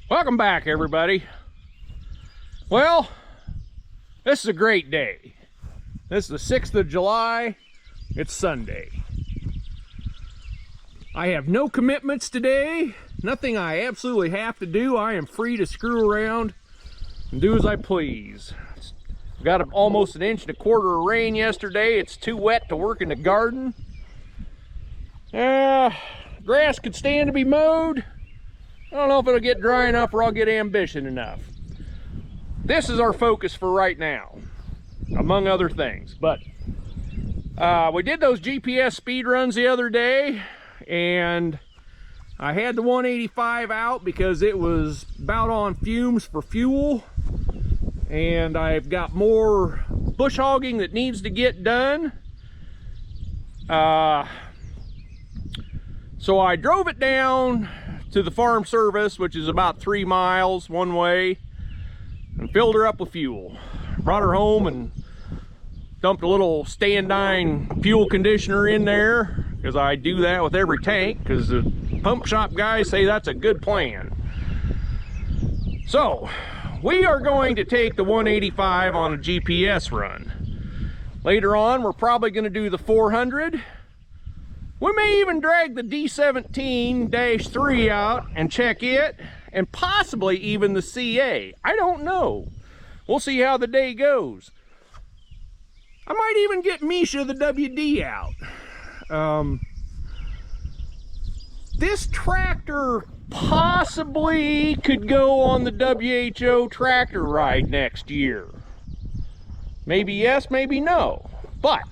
Welcome back, everybody. Well, this is a great day. This is the 6th of July. It's Sunday. I have no commitments today. Nothing I absolutely have to do. I am free to screw around and do as I please. Got almost 1.25 inches of rain yesterday. It's too wet to work in the garden. Grass could stand to be mowed. I don't know if it'll get dry enough or I'll get ambition enough. This is our focus for right now, among other things. But we did those GPS speed runs the other day, and I had the 185 out because it was about on fumes for fuel, and I've got more bush hogging that needs to get done. So I drove it down to the farm service, which is about 3 miles one way, and filled her up with fuel. Brought her home and dumped a little Standine fuel conditioner in there, because I do that with every tank, because the pump shop guys say that's a good plan. So we are going to take the 185 on a GPS run. Later on, we're probably going to do the 400. We may even drag the D17-3 out and check it, and possibly even the CA. I don't know. We'll see how the day goes. I might even get Misha the WD out. This tractor possibly could go on the WHO tractor ride next year. Maybe yes, maybe no. But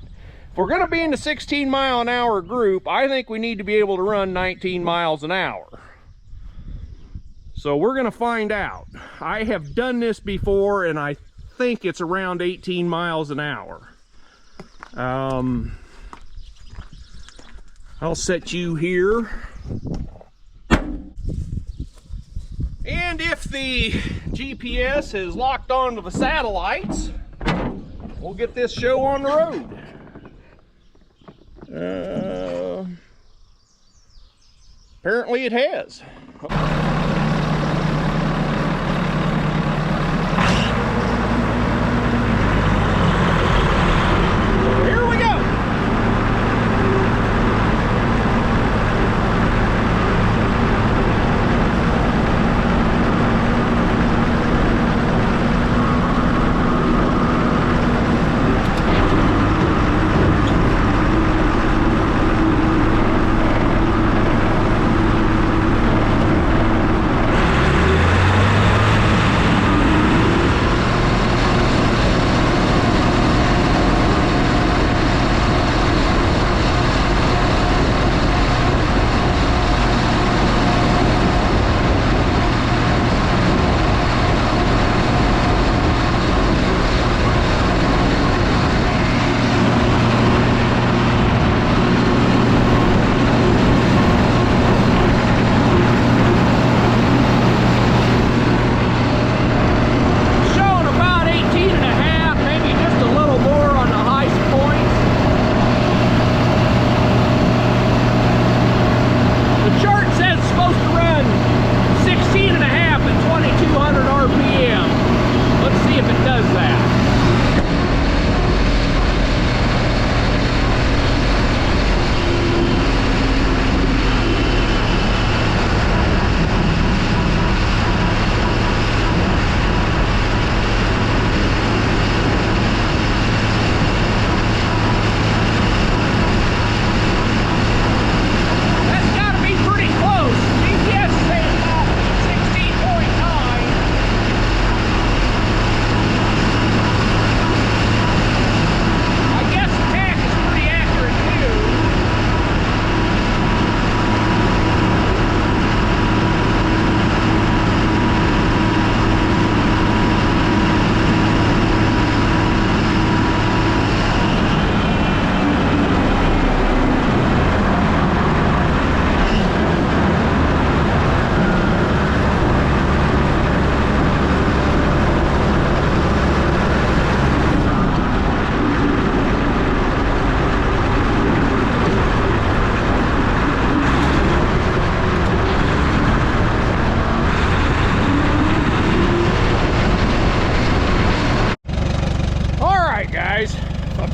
if we're going to be in the 16-mile-an-hour group, I think we need to be able to run 19 miles an hour. So we're going to find out. I have done this before, and I think it's around 18 miles an hour. I'll set you here. And if the GPS is locked onto the satellites, we'll get this show on the road. Apparently it has. Here we go.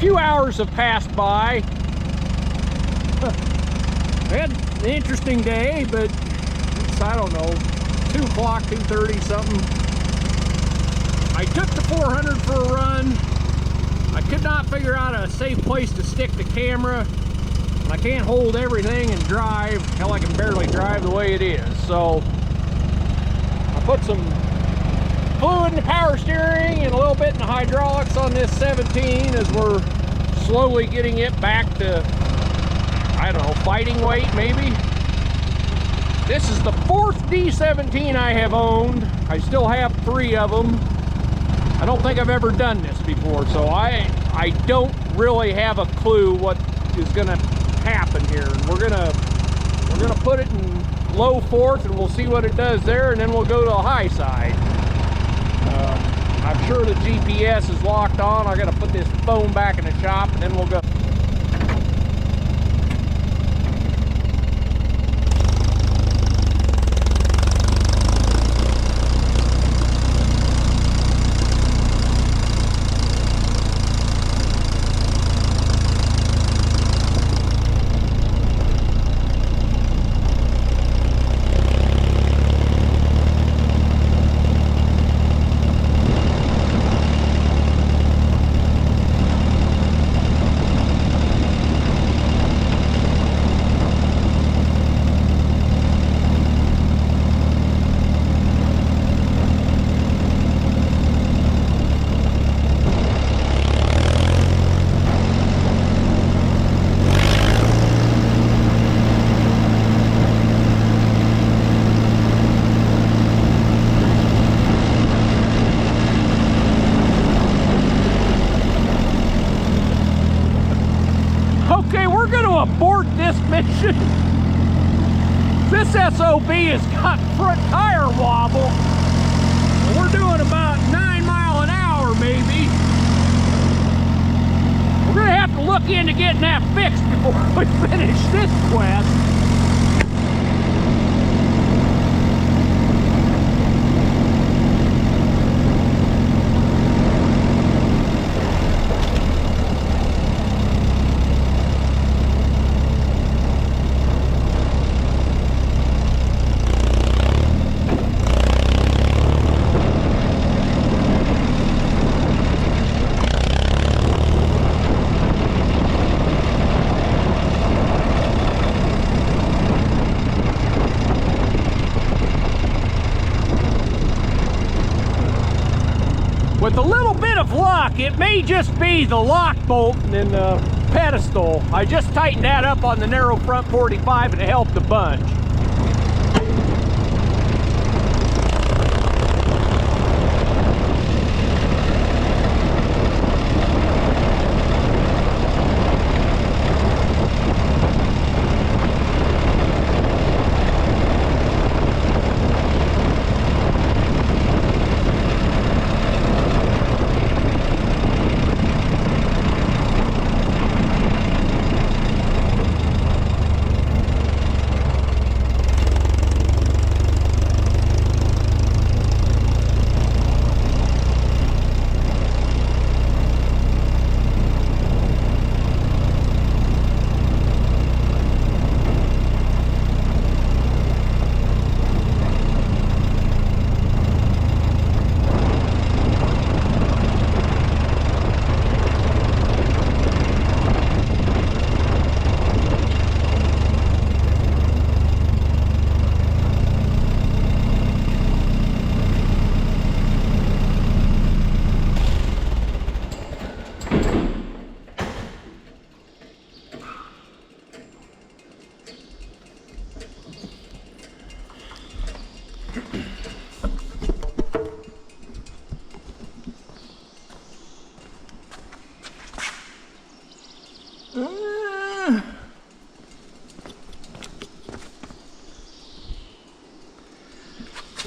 few hours have passed by. We had an interesting day, but it's, I don't know, 2 o'clock, 2:30 something. I took the 400 for a run. I could not figure out a safe place to stick the camera. I can't hold everything and drive. Hell, I can barely drive the way it is. So I put some fluid in the power steering and a little bit in the hydraulics on this 17 as we're slowly getting it back to, I don't know, fighting weight maybe. This is the 4th D17 I have owned. I still have 3 of them. I don't think I've ever done this before, so I don't really have a clue what is gonna happen here. We're gonna put it in low 4th and we'll see what it does there, and then we'll go to a high side. I'm sure the GPS is locked on. I gotta put this phone back in the shop and then we'll go. Okay, we're going to abort this mission. This SOB has got front tire wobble. We're doing about 9 miles an hour, maybe. We're going to have to look into getting that fixed before we finish this quest. With a little bit of luck, it may just be the lock bolt and the pedestal. I just tightened that up on the narrow front 45 and it helped a bunch.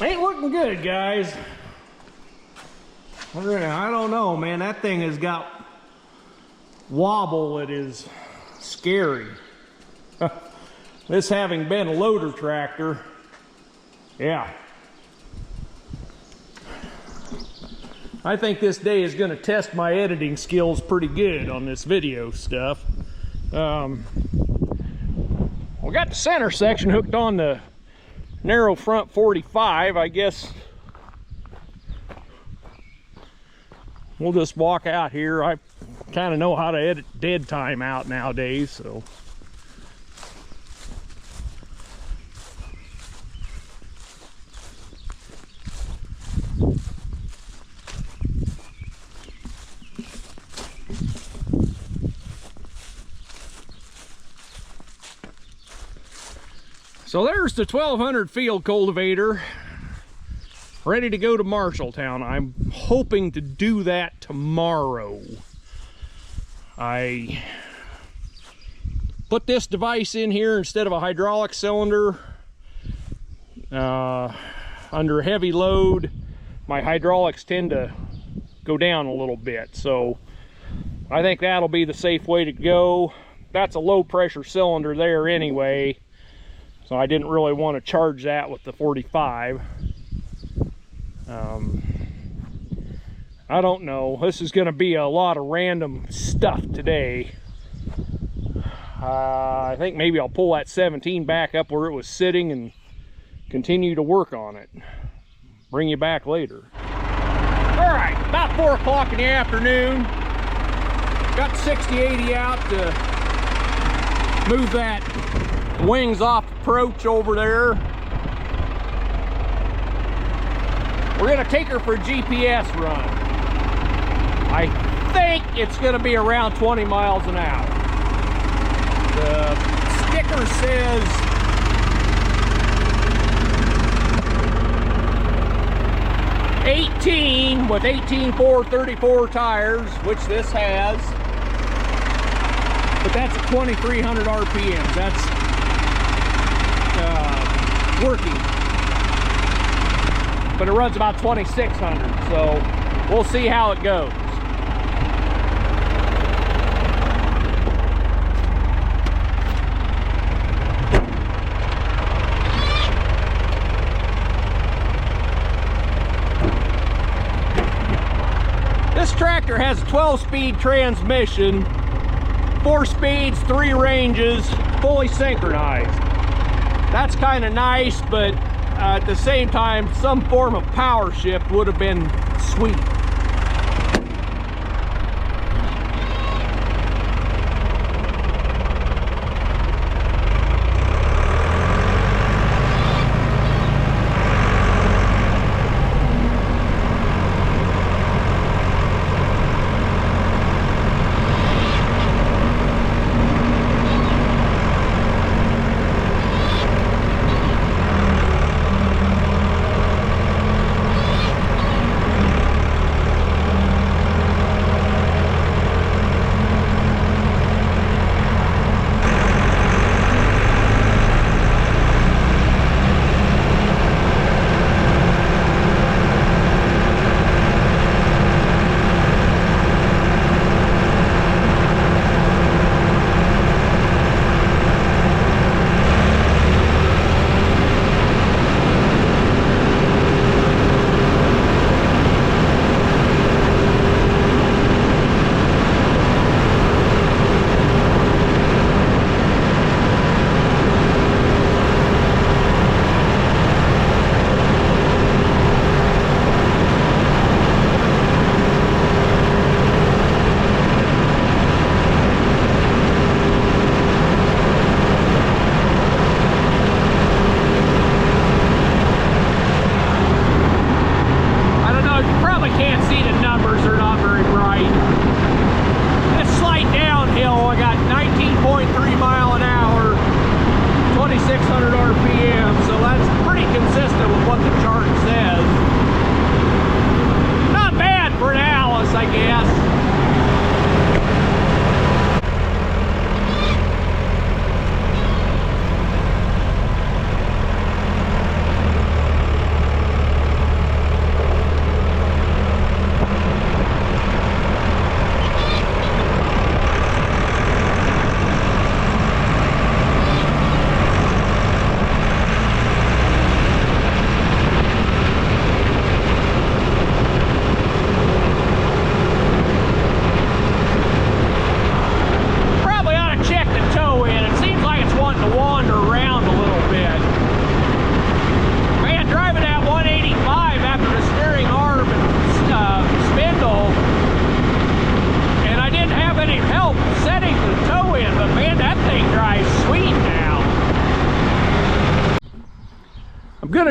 Ain't looking good, guys. I don't know, man. That thing has got wobble. It is scary. This having been a loader tractor, yeah. I think this day is going to test my editing skills pretty good on this video stuff. We got the center section hooked on the narrow front 45. I guess we'll just walk out here. I kind of know how to edit dead time out nowadays, so. So there's the 1200 field cultivator ready to go to Marshalltown. I'm hoping to do that tomorrow. I put this device in here instead of a hydraulic cylinder. Under heavy load, my hydraulics tend to go down a little bit. So I think that'll be the safe way to go. That's a low pressure cylinder there anyway. So I didn't really want to charge that with the 45. I don't know. This is going to be a lot of random stuff today. I think maybe I'll pull that 17 back up where it was sitting and continue to work on it. Bring you back later. All right, about 4 o'clock in the afternoon. Got 6080 out to move that wings off approach over there. We're gonna take her for a GPS run. I think it's gonna be around 20 miles an hour. The sticker says 18 with 18.434 tires, which this has. But that's at 2,300 RPMs. That's working. But it runs about 2,600, so we'll see how it goes. This tractor has a 12-speed transmission, 4 speeds, 3 ranges, fully synchronized. That's kind of nice, but at the same time, some form of power shift would have been sweet.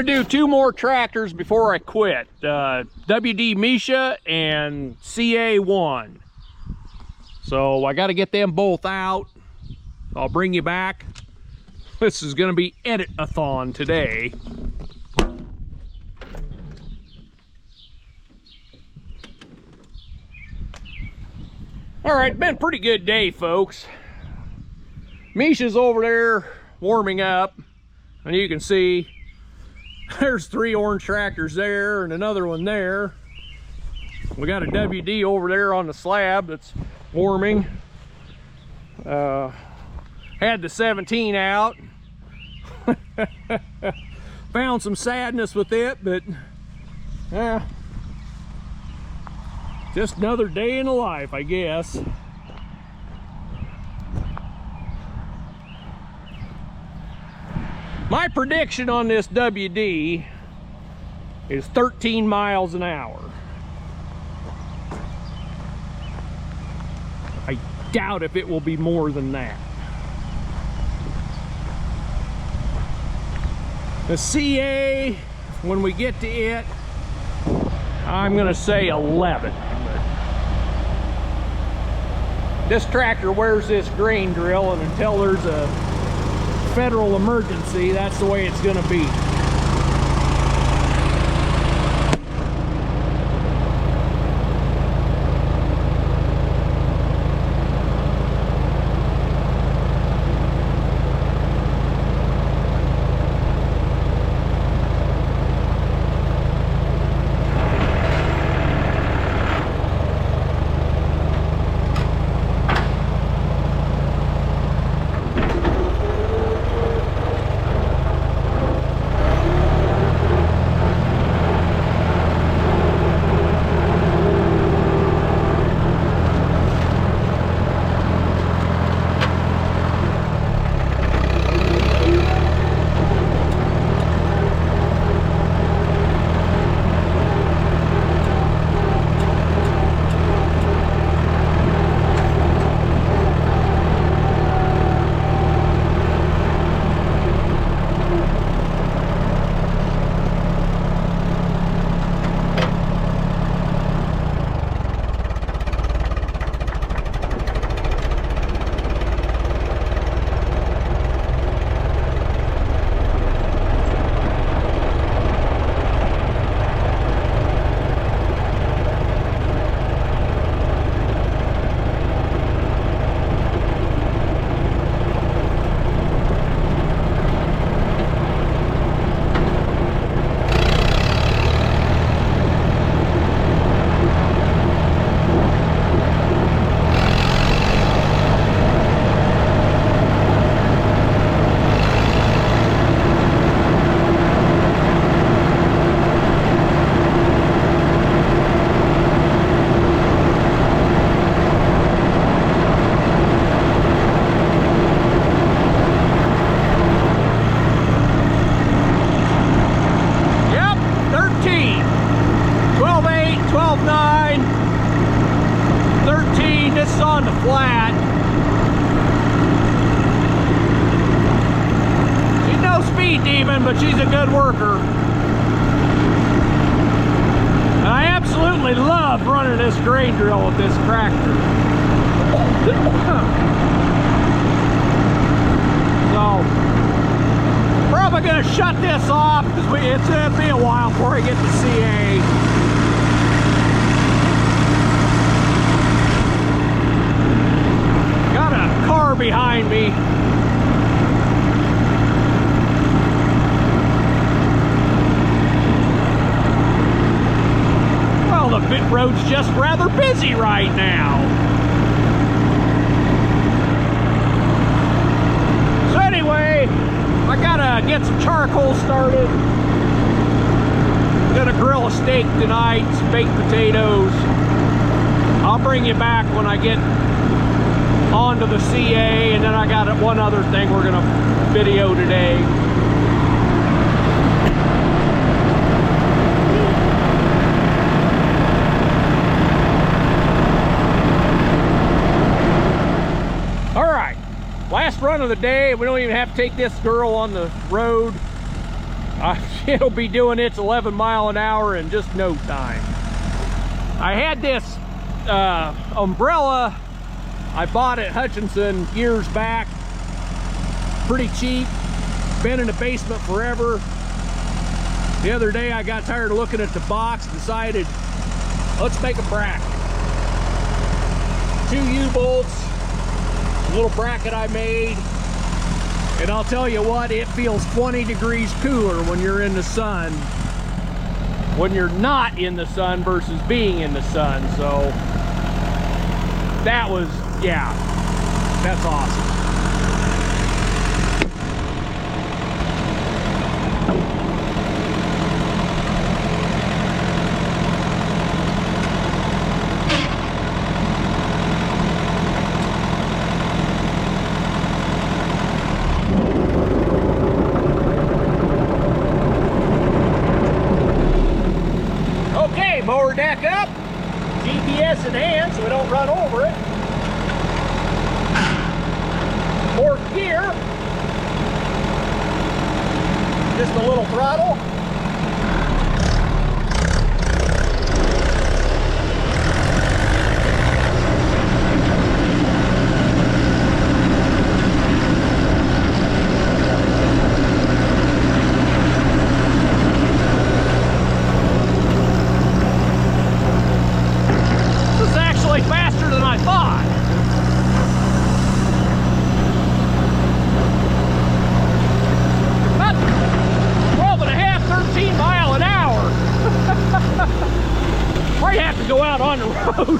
gonna do 2 more tractors before I quit. WD Misha and CA1. So I gotta get them both out. I'll bring you back. This is gonna be edit-a-thon today. All right, been a pretty good day, folks. Misha's over there warming up, and you can see there's 3 orange tractors there and another one there. We got a WD over there on the slab that's warming. Had the 17 out. Found some sadness with it, but just another day in the life, I guess. My prediction on this WD is 13 miles an hour. I doubt if it will be more than that. The CA, when we get to it, I'm gonna say 11. This tractor wears this grain drill, and until there's a federal emergency, that's the way it's gonna be. But she's a good worker. And I absolutely love running this grain drill with this tractor. So, probably gonna shut this off because it's gonna be a while before I get the CA. Got a car behind me. The pit road's just rather busy right now. So anyway, I gotta get some charcoal started. Gonna grill a steak tonight, some baked potatoes. I'll bring you back when I get onto the CA, and then I got one other thing we're gonna video today. Last run of the day. We don't even have to take this girl on the road. It'll be doing its 11 mile an hour in just no time. I had this umbrella I bought at Hutchinson years back, pretty cheap, been in the basement forever. The other day I got tired of looking at the box, decided let's make a bracket. 2 U-bolts, a little bracket I made, and I'll tell you what, it feels 20 degrees cooler when you're in the sun, when you're not in the sun versus being in the sun. So that was, yeah, that's awesome. Mower deck up, GPS in hand so we don't run over it. 4th gear, just a little throttle. Faster than I thought. About 12 and a half, 13 mile an hour. Might have to go out on the road.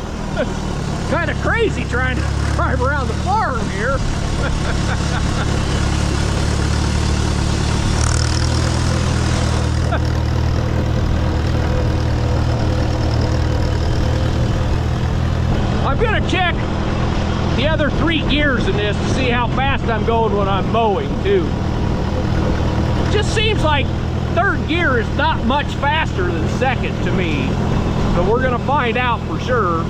Kind of crazy trying to drive around the farm here. I'm gonna check the other 3 gears in this to see how fast I'm going when I'm mowing too. Just seems like 3rd gear is not much faster than 2nd to me. So we're gonna find out for sure.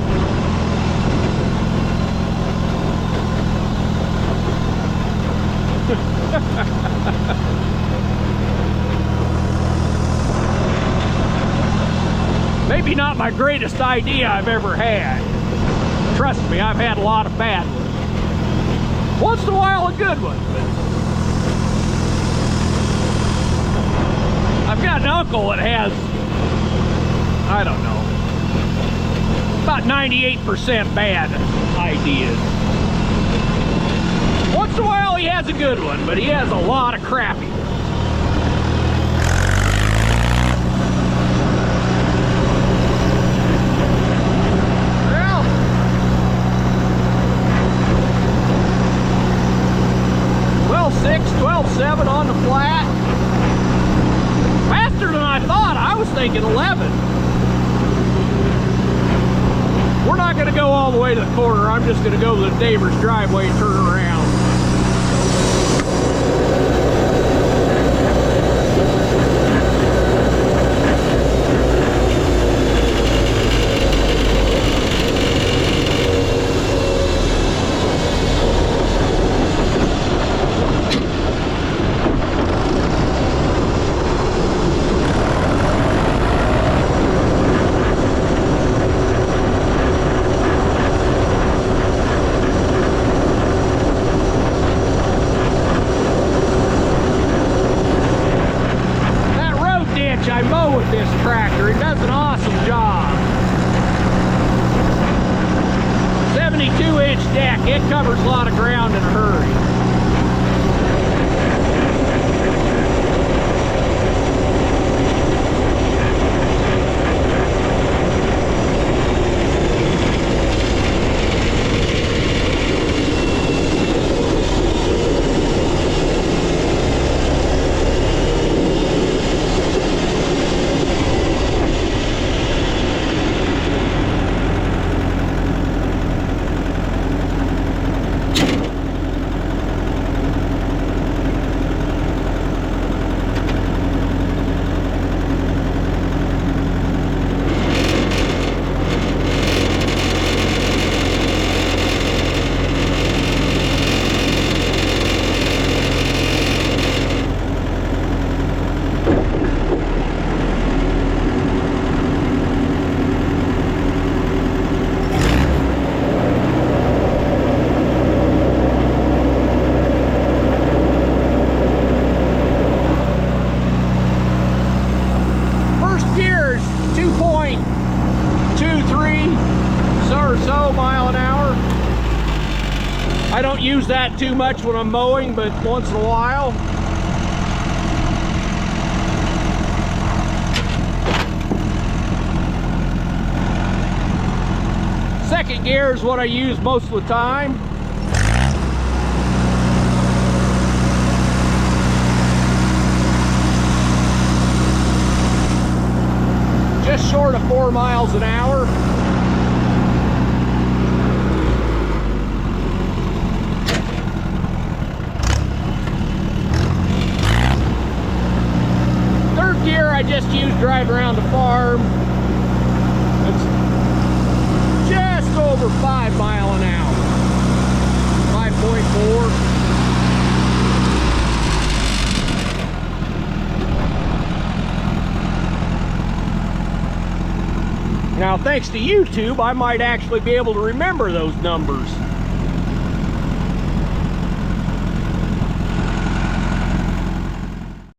Maybe not my greatest idea I've ever had. Trust me, I've had a lot of bad ones. Once in a while, a good one. But I've got an uncle that has, I don't know, about 98% bad ideas. Once in a while, he has a good one, but he has a lot of crappy ones. Six, 12.7 on the flat. Faster than I thought. I was thinking 11. We're not going to go all the way to the corner. I'm just going to go to the neighbor's driveway and turn around. I mow with this tractor. It does an awesome job. 72-inch deck. It covers a lot of ground in a hurry. I don't use that too much when I'm mowing, but once in a while. Second gear is what I use most of the time. Just short of 4 miles an hour. Third gear I just use driving around the farm. It's just over 5 miles an hour. 5.4. Now, thanks to YouTube, I might actually be able to remember those numbers.